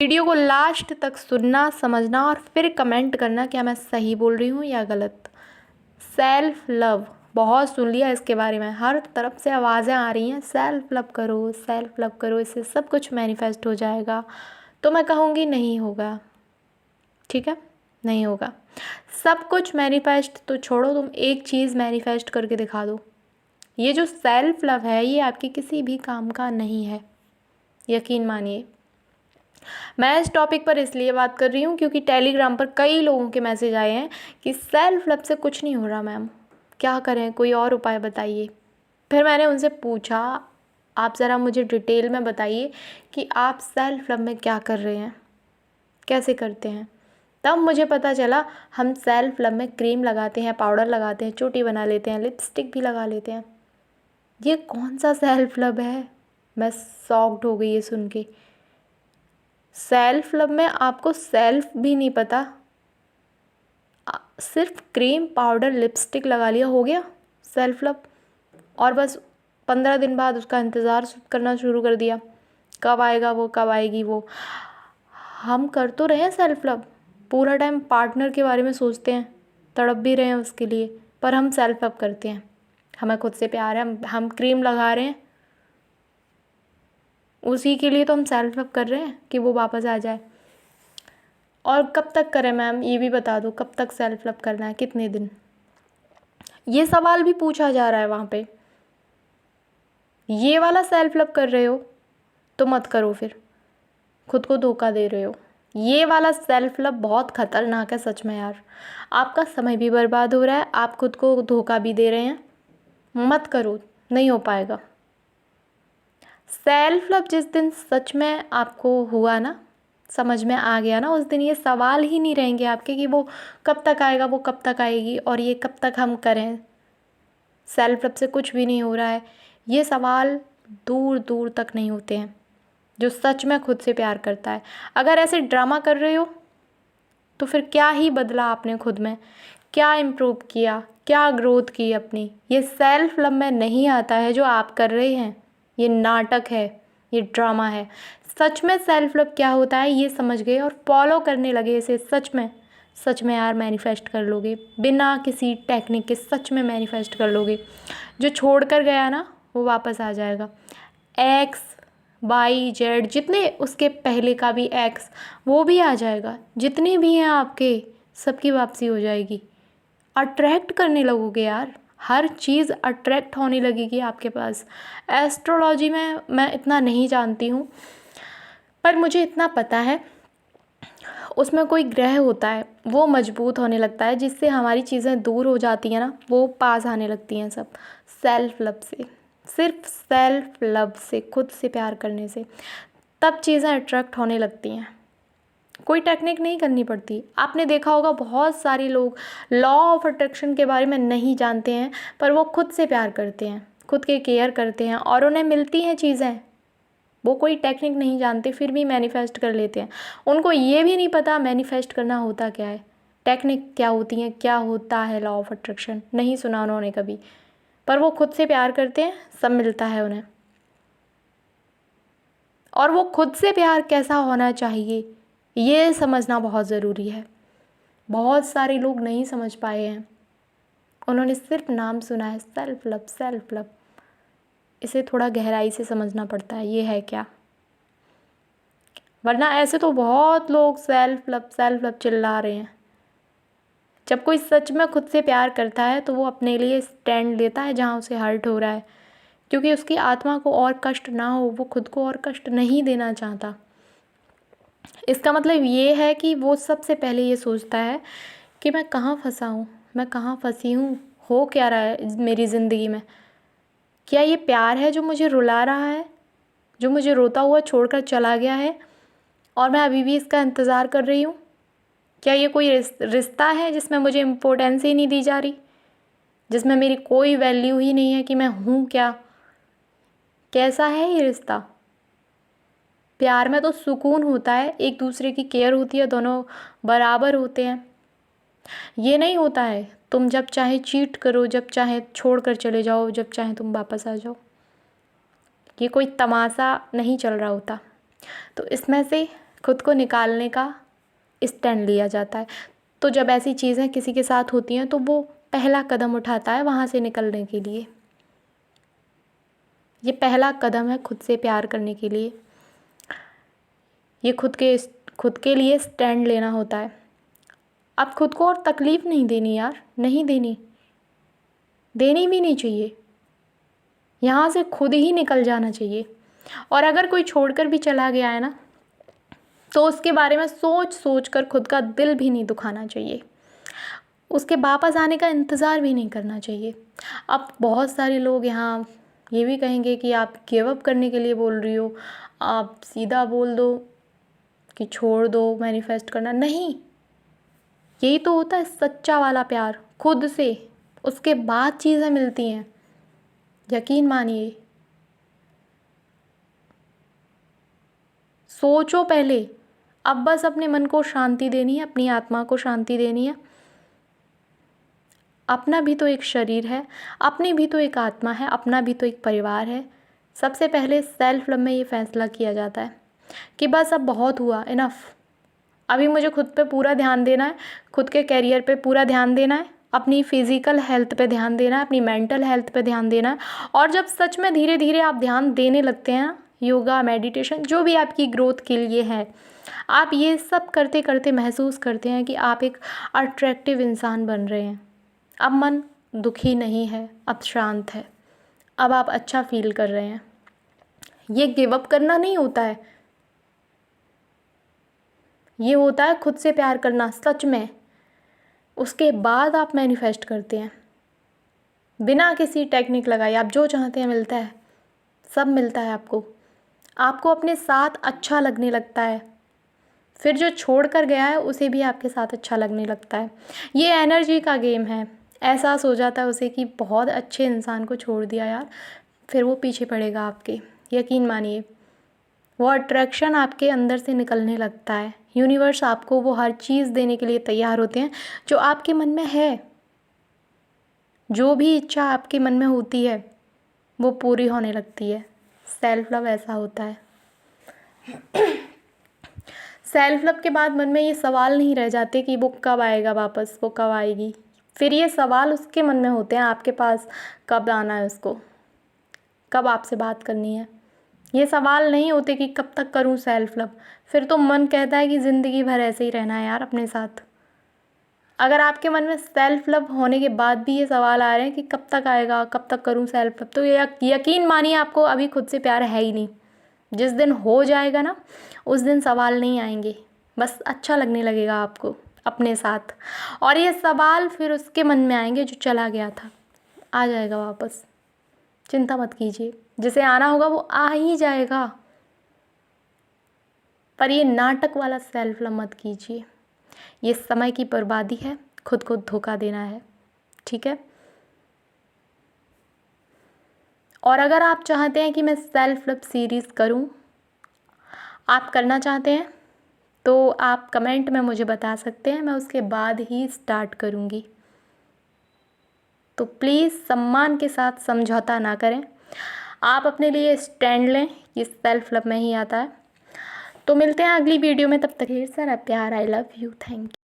Video को last तक सुनना, समझना और फिर कमेंट करना क्या मैं सही बोल रही हूँ या गलत। सेल्फ लव बहुत सुन लिया इसके बारे में, हर तरफ से आवाज़ें आ रही हैं सेल्फ लव करो, इससे सब कुछ मैनिफेस्ट हो जाएगा। तो मैं कहूँगी नहीं होगा, ठीक है, नहीं होगा। सब कुछ मैनिफेस्ट तो छोड़ो, तुम एक चीज़ मैनिफेस्ट करके दिखा दो। ये जो सेल्फ लव है ये आपके किसी भी काम का नहीं है, यकीन मानिए। मैं इस टॉपिक पर इसलिए बात कर रही हूँ क्योंकि टेलीग्राम पर कई लोगों के मैसेज आए हैं कि सेल्फ लव से कुछ नहीं हो रहा मैम, क्या करें, कोई और उपाय बताइए। फिर मैंने उनसे पूछा आप ज़रा मुझे डिटेल में बताइए कि आप सेल्फ लव में क्या कर रहे हैं, कैसे करते हैं। तब मुझे पता चला हम सेल्फ लव में क्रीम लगाते हैं, पाउडर लगाते हैं, चोटी बना लेते हैं, लिपस्टिक भी लगा लेते हैं। ये कौन सा सेल्फ लव है? मैं शॉक्ड हो गई ये सुन के। सेल्फ लव में आपको सेल्फ भी नहीं पता, सिर्फ क्रीम पाउडर लिपस्टिक लगा लिया, हो गया सेल्फ लव। और बस 15 दिन बाद उसका इंतज़ार करना शुरू कर दिया, कब आएगा वो, कब आएगी वो। हम कर तो रहे हैं सेल्फ लव, पूरा टाइम पार्टनर के बारे में सोचते हैं, तड़प भी रहे हैं उसके लिए, पर हम सेल्फ लव करते हैं, हमें खुद से प्यार है, हम क्रीम लगा रहे हैं, उसी के लिए तो हम सेल्फ लव कर रहे हैं कि वो वापस आ जाए। और कब तक करें मैम, ये भी बता दो, कब तक सेल्फ लव करना है, कितने दिन? ये सवाल भी पूछा जा रहा है वहाँ पे। ये वाला सेल्फ लव कर रहे हो तो मत करो, फिर खुद को धोखा दे रहे हो। ये वाला सेल्फ लव बहुत ख़तरनाक है सच में यार, आपका समय भी बर्बाद हो रहा है, आप खुद को धोखा भी दे रहे हैं, मत करो, नहीं हो पाएगा। सेल्फ लव जिस दिन सच में आपको हुआ ना, समझ में आ गया ना, उस दिन ये सवाल ही नहीं रहेंगे आपके कि वो कब तक आएगा, वो कब तक आएगी और ये कब तक हम करें, सेल्फ लव से कुछ भी नहीं हो रहा है। ये सवाल दूर दूर तक नहीं होते हैं जो सच में खुद से प्यार करता है। अगर ऐसे ड्रामा कर रहे हो तो फिर क्या ही बदला आपने खुद में, क्या इम्प्रूव किया, क्या ग्रोथ की अपनी? ये सेल्फ लव में नहीं आता है जो आप कर रहे हैं, ये नाटक है, ये ड्रामा है। सच में सेल्फ लव क्या होता है ये समझ गए और फॉलो करने लगे इसे, सच में यार मैनिफेस्ट कर लोगे, बिना किसी टेक्निक के सच में मैनिफेस्ट कर लोगे। जो छोड़ कर गया ना वो वापस आ जाएगा। एक्स वाई जेड जितने उसके पहले का भी एक्स, वो भी आ जाएगा, जितने भी हैं आपके सबकी वापसी हो जाएगी। अट्रैक्ट करने लगोगे यार, हर चीज़ अट्रैक्ट होने लगेगी आपके पास। एस्ट्रोलॉजी में मैं इतना नहीं जानती हूँ, पर मुझे इतना पता है उसमें कोई ग्रह होता है वो मजबूत होने लगता है, जिससे हमारी चीज़ें दूर हो जाती हैं ना, वो पास आने लगती हैं सब सेल्फ लव से, सिर्फ सेल्फ लव से, खुद से प्यार करने से तब चीज़ें अट्रैक्ट होने लगती हैं। कोई टेक्निक नहीं करनी पड़ती। आपने देखा होगा बहुत सारे लोग लॉ ऑफ अट्रैक्शन के बारे में नहीं जानते हैं, पर वो खुद से प्यार करते हैं, खुद के केयर करते हैं और उन्हें मिलती हैं चीज़ें। वो कोई टेक्निक नहीं जानते फिर भी मैनिफेस्ट कर लेते हैं। उनको ये भी नहीं पता मैनिफेस्ट करना होता क्या है, टेक्निक क्या होती है, क्या होता है लॉ ऑफ अट्रैक्शन, नहीं सुना उन्होंने कभी। पर वो खुद से प्यार करते हैं, सब मिलता है उन्हें। और वो खुद से प्यार कैसा होना चाहिए ये समझना बहुत ज़रूरी है। बहुत सारे लोग नहीं समझ पाए हैं, उन्होंने सिर्फ नाम सुना है सेल्फ लव सेल्फ लव। इसे थोड़ा गहराई से समझना पड़ता है ये है क्या, वरना ऐसे तो बहुत लोग सेल्फ लव चिल्ला रहे हैं। जब कोई सच में खुद से प्यार करता है तो वो अपने लिए स्टैंड लेता है जहाँ उसे हर्ट हो रहा है, क्योंकि उसकी आत्मा को और कष्ट ना हो, वो खुद को और कष्ट नहीं देना चाहता। इसका मतलब ये है कि वो सबसे पहले ये सोचता है कि मैं कहाँ फंसा हूँ, मैं कहाँ फंसी हूँ, हो क्या रहा है मेरी ज़िंदगी में, क्या ये प्यार है जो मुझे रुला रहा है, जो मुझे रोता हुआ छोड़कर चला गया है और मैं अभी भी इसका इंतज़ार कर रही हूँ। क्या ये कोई रिश्ता है जिसमें मुझे इम्पोर्टेंस ही नहीं दी जा रही, जिसमें मेरी कोई वैल्यू ही नहीं है कि मैं हूँ क्या, कैसा है ये रिश्ता? प्यार में तो सुकून होता है, एक दूसरे की केयर होती है, दोनों बराबर होते हैं। ये नहीं होता है तुम जब चाहे चीट करो, जब चाहे छोड़ कर चले जाओ, जब चाहे तुम वापस आ जाओ। ये कोई तमाशा नहीं चल रहा होता। तो इसमें से खुद को निकालने का स्टैंड लिया जाता है। तो जब ऐसी चीज़ें किसी के साथ होती हैं तो वो पहला कदम उठाता है वहाँ से निकलने के लिए। ये पहला कदम है खुद से प्यार करने के लिए। ये खुद के लिए स्टैंड लेना होता है। अब खुद को और तकलीफ़ नहीं देनी यार, नहीं देनी भी नहीं चाहिए। यहाँ से खुद ही निकल जाना चाहिए। और अगर कोई छोड़कर भी चला गया है ना, तो उसके बारे में सोच सोच कर खुद का दिल भी नहीं दुखाना चाहिए। उसके वापस आने का इंतज़ार भी नहीं करना चाहिए। अब बहुत सारे लोग यहाँ ये भी कहेंगे कि आप गिव अप करने के लिए बोल रही हो, आप सीधा बोल दो कि छोड़ दो मैनिफेस्ट करना। नहीं, यही तो होता है सच्चा वाला प्यार खुद से, उसके बाद चीज़ें मिलती हैं, यकीन मानिए। सोचो पहले। अब बस अपने मन को शांति देनी है, अपनी आत्मा को शांति देनी है। अपना भी तो एक शरीर है, अपनी भी तो एक आत्मा है, अपना भी तो एक परिवार है। सबसे पहले सेल्फ लव में ये फैसला किया जाता है कि बस अब बहुत हुआ, इनफ। अभी मुझे खुद पे पूरा ध्यान देना है, खुद के करियर पे पूरा ध्यान देना है, अपनी फिज़िकल हेल्थ पे ध्यान देना है, अपनी मेंटल हेल्थ पे ध्यान देना है। और जब सच में धीरे धीरे आप ध्यान देने लगते हैं, योगा, मेडिटेशन, जो भी आपकी ग्रोथ के लिए है, आप ये सब करते करते महसूस करते हैं कि आप एक अट्रैक्टिव इंसान बन रहे हैं। अब मन दुखी नहीं है, अब शांत है, अब आप अच्छा फील कर रहे हैं। ये गिव अप करना नहीं होता है, ये होता है खुद से प्यार करना सच में। उसके बाद आप मैनिफेस्ट करते हैं बिना किसी टेक्निक लगाए। आप जो चाहते हैं मिलता है, सब मिलता है आपको। आपको अपने साथ अच्छा लगने लगता है, फिर जो छोड़ कर गया है उसे भी आपके साथ अच्छा लगने लगता है। ये एनर्जी का गेम है। एहसास हो जाता है उसे कि बहुत अच्छे इंसान को छोड़ दिया यार, फिर वो पीछे पड़ेगा आपके, यकीन मानिए। वो अट्रैक्शन आपके अंदर से निकलने लगता है। यूनिवर्स आपको वो हर चीज़ देने के लिए तैयार होते हैं जो आपके मन में है। जो भी इच्छा आपके मन में होती है वो पूरी होने लगती है। सेल्फ लव ऐसा होता है। सेल्फ लव के बाद मन में ये सवाल नहीं रह जाते कि वो कब आएगा वापस, वो कब आएगी। फिर ये सवाल उसके मन में होते हैं, आपके पास कब आना है उसको, कब आपसे बात करनी है। ये सवाल नहीं होते कि कब तक करूँ सेल्फ लव। फिर तो मन कहता है कि ज़िंदगी भर ऐसे ही रहना है यार अपने साथ। अगर आपके मन में सेल्फ लव होने के बाद भी ये सवाल आ रहे हैं कि कब तक आएगा, कब तक करूँ सेल्फ लव, तो यकीन मानिए आपको अभी खुद से प्यार है ही नहीं। जिस दिन हो जाएगा ना, उस दिन सवाल नहीं आएंगे, बस अच्छा लगने लगेगा आपको अपने साथ। और ये सवाल फिर उसके मन में आएंगे जो चला गया था, आ जाएगा वापस। चिंता मत कीजिए, जिसे आना होगा वो आ ही जाएगा। पर ये नाटक वाला सेल्फ लव मत कीजिए, ये समय की बर्बादी है, खुद को धोखा देना है, ठीक है। और अगर आप चाहते हैं कि मैं सेल्फ लव सीरीज़ करूं, आप करना चाहते हैं तो आप कमेंट में मुझे बता सकते हैं, मैं उसके बाद ही स्टार्ट करूंगी। तो प्लीज़ सम्मान के साथ समझौता ना करें, आप अपने लिए स्टैंड लें, ये सेल्फ लव में ही आता है। तो मिलते हैं अगली वीडियो में, तब तक ढेर सारा प्यार। I love you, thank you.